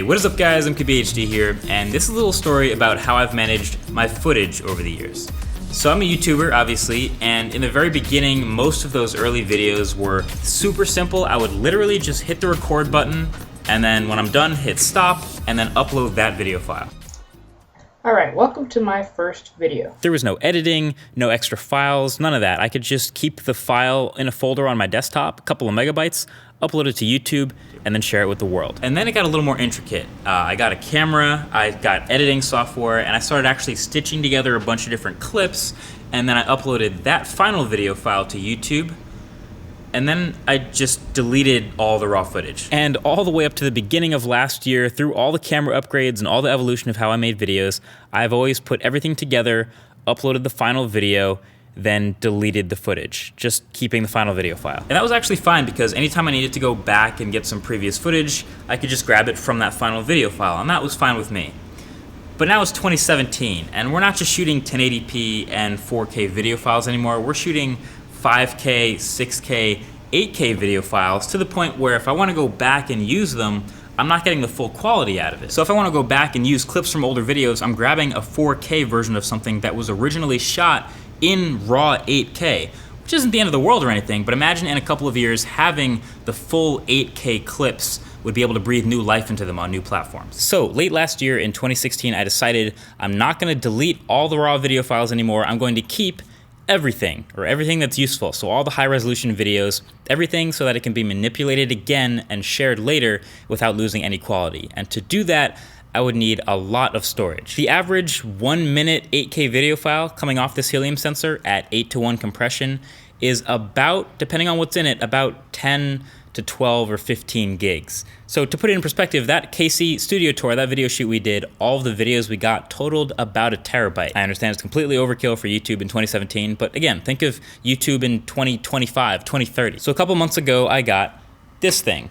Hey, what is up guys, I'm MKBHD here, and this is a little story about how I've managed my footage over the years. So I'm a YouTuber, obviously, and in the very beginning, most of those early videos were super simple. I would literally just hit the record button, and then when I'm done, hit stop, and then upload that video file. Alright, welcome to my first video. There was no editing, no extra files, none of that. I could just keep the file in a folder on my desktop, a couple of megabytes, upload it to YouTube, and then share it with the world. And then it got a little more intricate. I got a camera, I got editing software, and I started actually stitching together a bunch of different clips, and then I uploaded that final video file to YouTube, and then I just deleted all the raw footage. And all the way up to the beginning of last year, through all the camera upgrades and all the evolution of how I made videos, I've always put everything together, uploaded the final video, then deleted the footage, just keeping the final video file. And that was actually fine because anytime I needed to go back and get some previous footage, I could just grab it from that final video file, and that was fine with me. But now it's 2017, and we're not just shooting 1080p and 4K video files anymore, we're shooting 5K, 6K, 8K video files to the point where if I want to go back and use them, I'm not getting the full quality out of it. So if I want to go back and use clips from older videos, I'm grabbing a 4K version of something that was originally shot in raw 8K, which isn't the end of the world or anything, but imagine in a couple of years having the full 8K clips would be able to breathe new life into them on new platforms. So late last year in 2016, I decided I'm not going to delete all the raw video files anymore. I'm going to keep everything, or everything that's useful. So all the high resolution videos, everything so that it can be manipulated again and shared later without losing any quality. And to do that, I would need a lot of storage. The average 1 minute 8K video file coming off this helium sensor at 8:1 compression is about, depending on what's in it, about 10 to 12 or 15 gigs. So to put it in perspective, that KC studio tour, that video shoot we did, all of the videos we got totaled about 1 terabyte. I understand it's completely overkill for YouTube in 2017, but again, think of YouTube in 2025, 2030. So a couple months ago, I got this thing.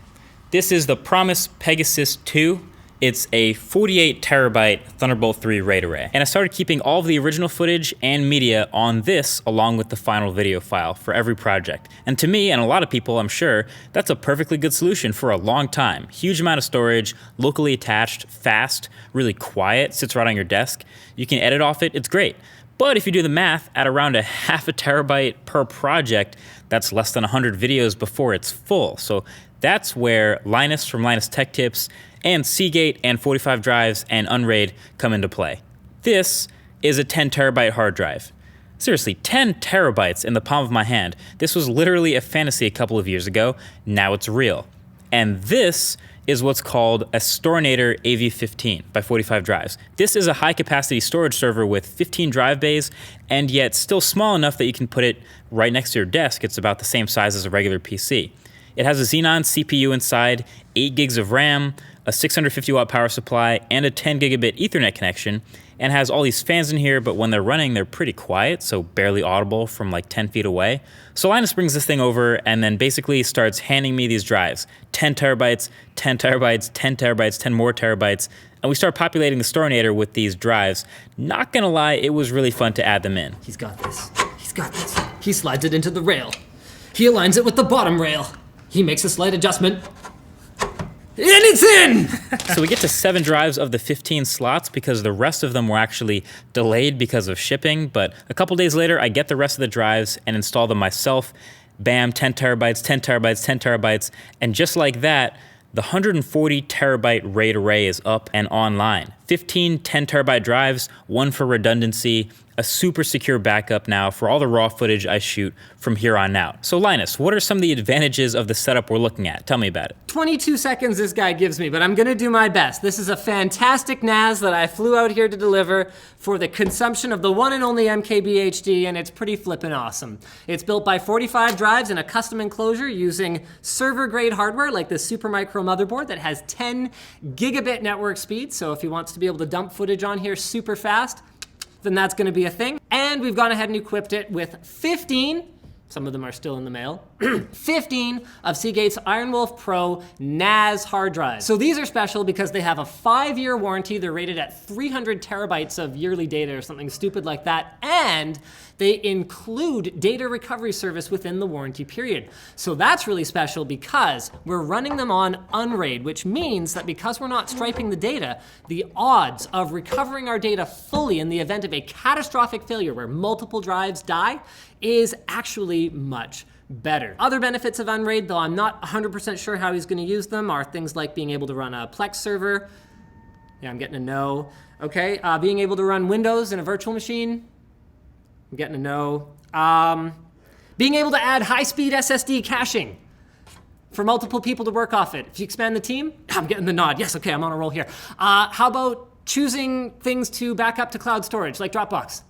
This is the Promise Pegasus 2. It's a 48 terabyte Thunderbolt 3 RAID array. And I started keeping all of the original footage and media on this along with the final video file for every project. And to me, and a lot of people I'm sure, that's a perfectly good solution for a long time. Huge amount of storage, locally attached, fast, really quiet, sits right on your desk. You can edit off it, it's great. But if you do the math, at around a 0.5 terabyte per project, that's less than 100 videos before it's full. So that's where Linus from Linus Tech Tips and Seagate and 45 drives and Unraid come into play. This is a 10 terabyte hard drive. Seriously, 10 terabytes in the palm of my hand. This was literally a fantasy a couple of years ago. Now it's real. And this is what's called a Storinator AV15 by 45 drives. This is a high capacity storage server with 15 drive bays, and yet still small enough that you can put it right next to your desk. It's about the same size as a regular PC. It has a Xenon CPU inside, 8 gigs of RAM, a 650 watt power supply, and a 10 gigabit Ethernet connection, and has all these fans in here, but when they're running, they're pretty quiet, so barely audible from like 10 feet away. So Linus brings this thing over and then basically starts handing me these drives. 10 terabytes, 10 terabytes, 10 terabytes, 10 more terabytes, and we start populating the Storinator with these drives. Not gonna lie, it was really fun to add them in. He's got this. He's got this. He slides it into the rail. He aligns it with the bottom rail. He makes a slight adjustment. And it's in! So we get to 7 drives of the 15 slots because the rest of them were actually delayed because of shipping, but a couple days later I get the rest of the drives and install them myself. Bam, 10 terabytes, 10 terabytes, 10 terabytes, and just like that, the 140 terabyte RAID array is up and online. 15 10 terabyte drives, one for redundancy, a super secure backup now for all the raw footage I shoot from here on out. So Linus, what are some of the advantages of the setup we're looking at? Tell me about it. 22 seconds this guy gives me, but I'm gonna do my best. This is a fantastic NAS that I flew out here to deliver for the consumption of the one and only MKBHD, and it's pretty flippin' awesome. It's built by 45 drives in a custom enclosure using server-grade hardware like this Supermicro motherboard that has 10 gigabit network speed, so if he wants to be able to dump footage on here super fast, then that's gonna be a thing. And we've gone ahead and equipped it with 15 Some of them are still in the mail. 15 of Seagate's Ironwolf Pro NAS hard drives. So these are special because they have a 5-year warranty. They're rated at 300 terabytes of yearly data or something stupid like that. And they include data recovery service within the warranty period. So that's really special because we're running them on Unraid, which means that because we're not striping the data, the odds of recovering our data fully in the event of a catastrophic failure where multiple drives die is actually much better. Other benefits of Unraid, though I'm not 100% sure how he's gonna use them, are things like being able to run a Plex server. Yeah, I'm getting a no. Okay, being able to run Windows in a virtual machine. I'm getting a no. Being able to add high-speed SSD caching for multiple people to work off it. If you expand the team, I'm getting the nod. Yes, okay, I'm on a roll here. How about choosing things to back up to cloud storage, like Dropbox?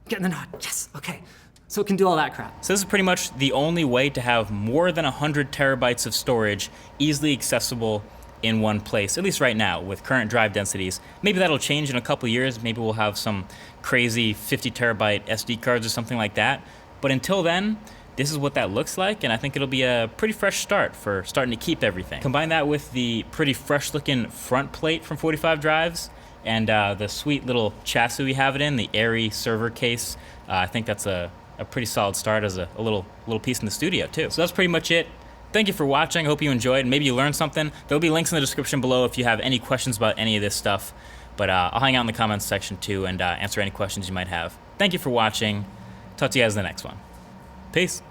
Getting the nod, yes, okay. So it can do all that crap. So this is pretty much the only way to have more than 100 terabytes of storage easily accessible in one place, at least right now with current drive densities. Maybe that'll change in a couple years. Maybe we'll have some crazy 50 terabyte SD cards or something like that. But until then, this is what that looks like, and I think it'll be a pretty fresh start for starting to keep everything. Combine that with the pretty fresh looking front plate from 45 drives and the sweet little chassis we have it in, the airy server case. I think that's a pretty solid start as a little piece in the studio too. So that's pretty much it. Thank you for watching. I hope you enjoyed. Maybe you learned something. There'll be links in the description below if you have any questions about any of this stuff. But I'll hang out in the comments section too and answer any questions you might have. Thank you for watching. Talk to you guys in the next one. Peace.